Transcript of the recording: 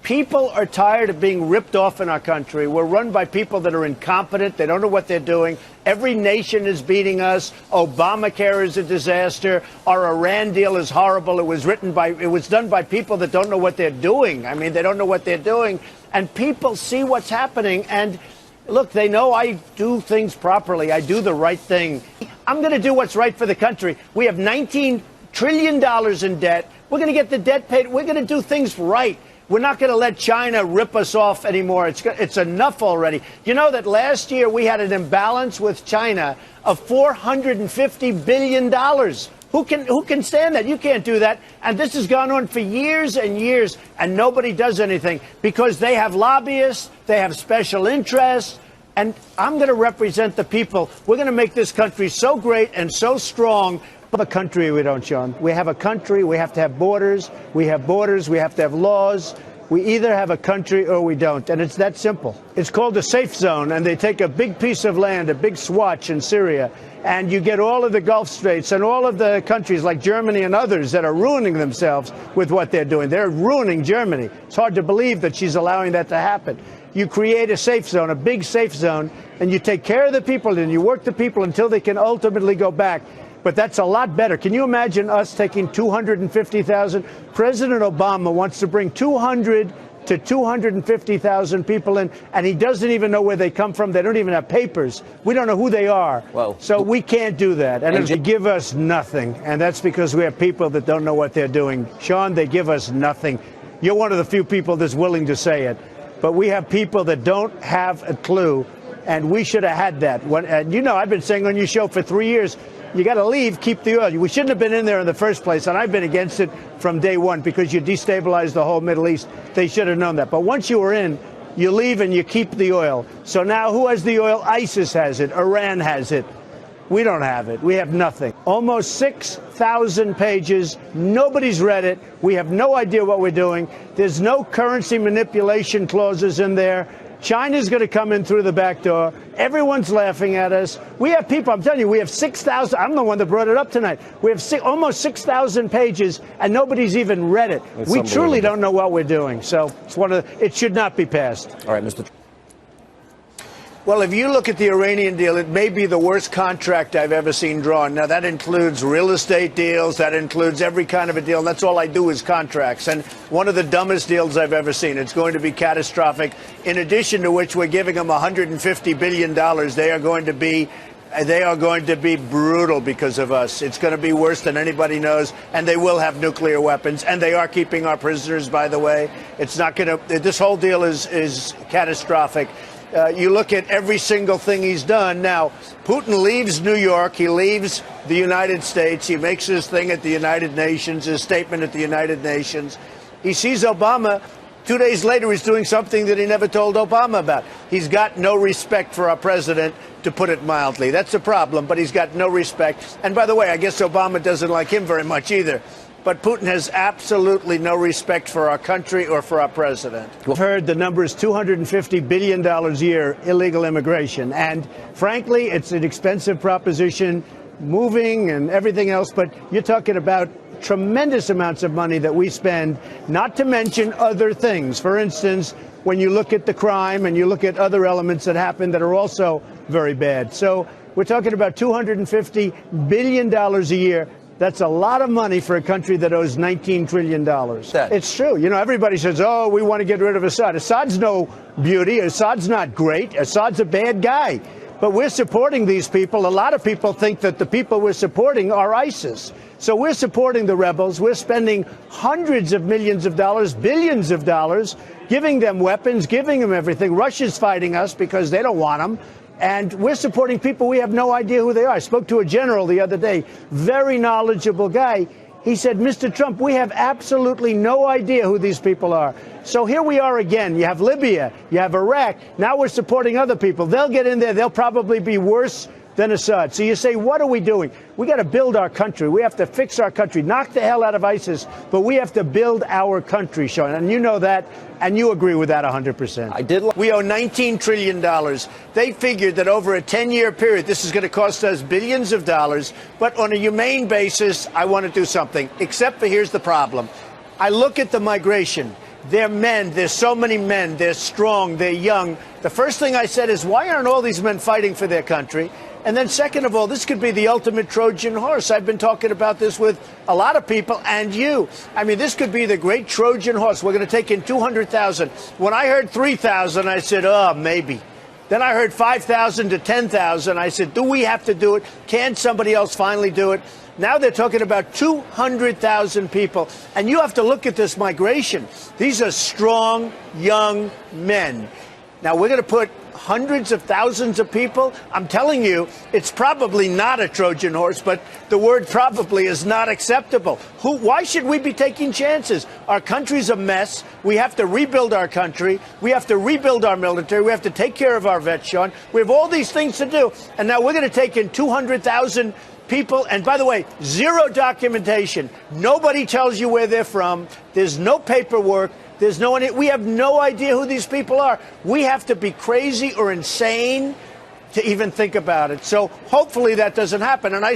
People are tired of being ripped off in our country. We're run by people that are incompetent. They don't know what they're doing. Every nation is beating us. Obamacare is a disaster. Our Iran deal is horrible. It was done by people that don't know what they're doing. I mean, they don't know what they're doing. And people see what's happening. And look, they know I do things properly. I do the right thing. I'm going to do what's right for the country. We have $19 trillion in debt. We're going to get the debt paid. We're going to do things right. We're not going to let China rip us off anymore. It's enough already. You know that last year we had an imbalance with China of $450 billion. Who can stand that? You can't do that. And this has gone on for years and years, and nobody does anything because they have lobbyists, they have special interests, and I'm going to represent the people. We're going to make this country so great and so strong. A country we don't, Sean. We have a country. We have to have borders. We have borders. We have to have laws. We either have a country or we don't. And it's that simple. It's called a safe zone. And they take a big piece of land, a big swatch in Syria, and you get all of the Gulf states and all of the countries like Germany and others that are ruining themselves with what they're doing. They're ruining Germany. It's hard to believe that she's allowing that to happen. You create a safe zone, a big safe zone, and you take care of the people and you work the people until they can ultimately go back. But that's a lot better. Can you imagine us taking 250,000? President Obama wants to bring 200 to 250,000 people in, and he doesn't even know where they come from. They don't even have papers. We don't know who they are. Well, so we can't do that. And they give us nothing. And that's because we have people that don't know what they're doing. Sean, they give us nothing. You're one of the few people that's willing to say it. But we have people that don't have a clue, and we should have had that. And you know, I've been saying on your show for 3 years, you got to leave, keep the oil. We shouldn't have been in there in the first place, and I've been against it from day one because you destabilize the whole Middle East. They should have known that. But once you were in, you leave and you keep the oil. So now who has the oil? ISIS has it. Iran has it. We don't have it. We have nothing. Almost 6,000 pages. Nobody's read it. We have no idea what we're doing. There's no currency manipulation clauses in there. China's going to come in through the back door. Everyone's laughing at us. We have people, I'm telling you, we have 6,000. I'm the one that brought it up tonight. We have almost 6,000 pages, and nobody's even read it. We truly don't know what we're doing. So it should not be passed. All right, Mr. Well, if you look at the Iranian deal, it may be the worst contract I've ever seen drawn. Now, that includes real estate deals. That includes every kind of a deal. That's all I do is contracts. And one of the dumbest deals I've ever seen. It's going to be catastrophic. In addition to which, we're giving them $150 billion. They are going to be brutal because of us. It's going to be worse than anybody knows. And they will have nuclear weapons. And they are keeping our prisoners, by the way. It's not going to. This whole deal is catastrophic. You look at every single thing he's done. Now, Putin leaves New York. He leaves the United States. He makes his thing at the United Nations, his statement at the United Nations. He sees Obama. 2 days later, he's doing something that he never told Obama about. He's got no respect for our president, to put it mildly. That's a problem, but he's got no respect. And by the way, I guess Obama doesn't like him very much either. But Putin has absolutely no respect for our country or for our president. We've heard the number is $250 billion a year, illegal immigration. And frankly, it's an expensive proposition, moving and everything else. But you're talking about tremendous amounts of money that we spend, not to mention other things. For instance, when you look at the crime and you look at other elements that happen that are also very bad. So we're talking about $250 billion a year. That's a lot of money for a country that owes $19 trillion. It's true. You know, everybody says, oh, we want to get rid of Assad. Assad's no beauty. Assad's not great. Assad's a bad guy. But we're supporting these people. A lot of people think that the people we're supporting are ISIS. So we're supporting the rebels. We're spending hundreds of millions of dollars, billions of dollars, giving them weapons, giving them everything. Russia's fighting us because they don't want them. And we're supporting people we have no idea who they are. I spoke to a general the other day, very knowledgeable guy. He said, Mr. Trump, we have absolutely no idea who these people are. So here we are again. You have Libya, you have Iraq. Now we're supporting other people. They'll get in there. They'll probably be worse than Assad. So you say, what are we doing? We got to build our country. We have to fix our country, knock the hell out of ISIS. But we have to build our country, Sean. And you know that. And you agree with that 100%. I did. We owe $19 trillion. They figured that over a 10-year period, this is going to cost us billions of dollars. But on a humane basis, I want to do something. Except for here's the problem. I look at the migration. They're men. There's so many men. They're strong. They're young. The first thing I said is, why aren't all these men fighting for their country? And then second of all, this could be the ultimate Trojan horse. I've been talking about this with a lot of people and you. I mean, this could be the great Trojan horse. We're going to take in 200,000. When I heard 3,000, I said, oh, maybe. Then I heard 5,000 to 10,000. I said, do we have to do it? Can somebody else finally do it? Now they're talking about 200,000 people. And you have to look at this migration. These are strong, young men. Now we're going to put hundreds of thousands of people. I'm telling you, it's probably not a Trojan horse, but the word probably is not acceptable. Why should we be taking chances? Our country's a mess. We have to rebuild our country. We have to rebuild our military. We have to take care of our vets, Sean. We have all these things to do. And now we're going to take in 200,000 people. And by the way, zero documentation. Nobody tells you where they're from. There's no paperwork. There's no one. We have no idea who these people are. We have to be crazy or insane to even think about it. So hopefully that doesn't happen. And I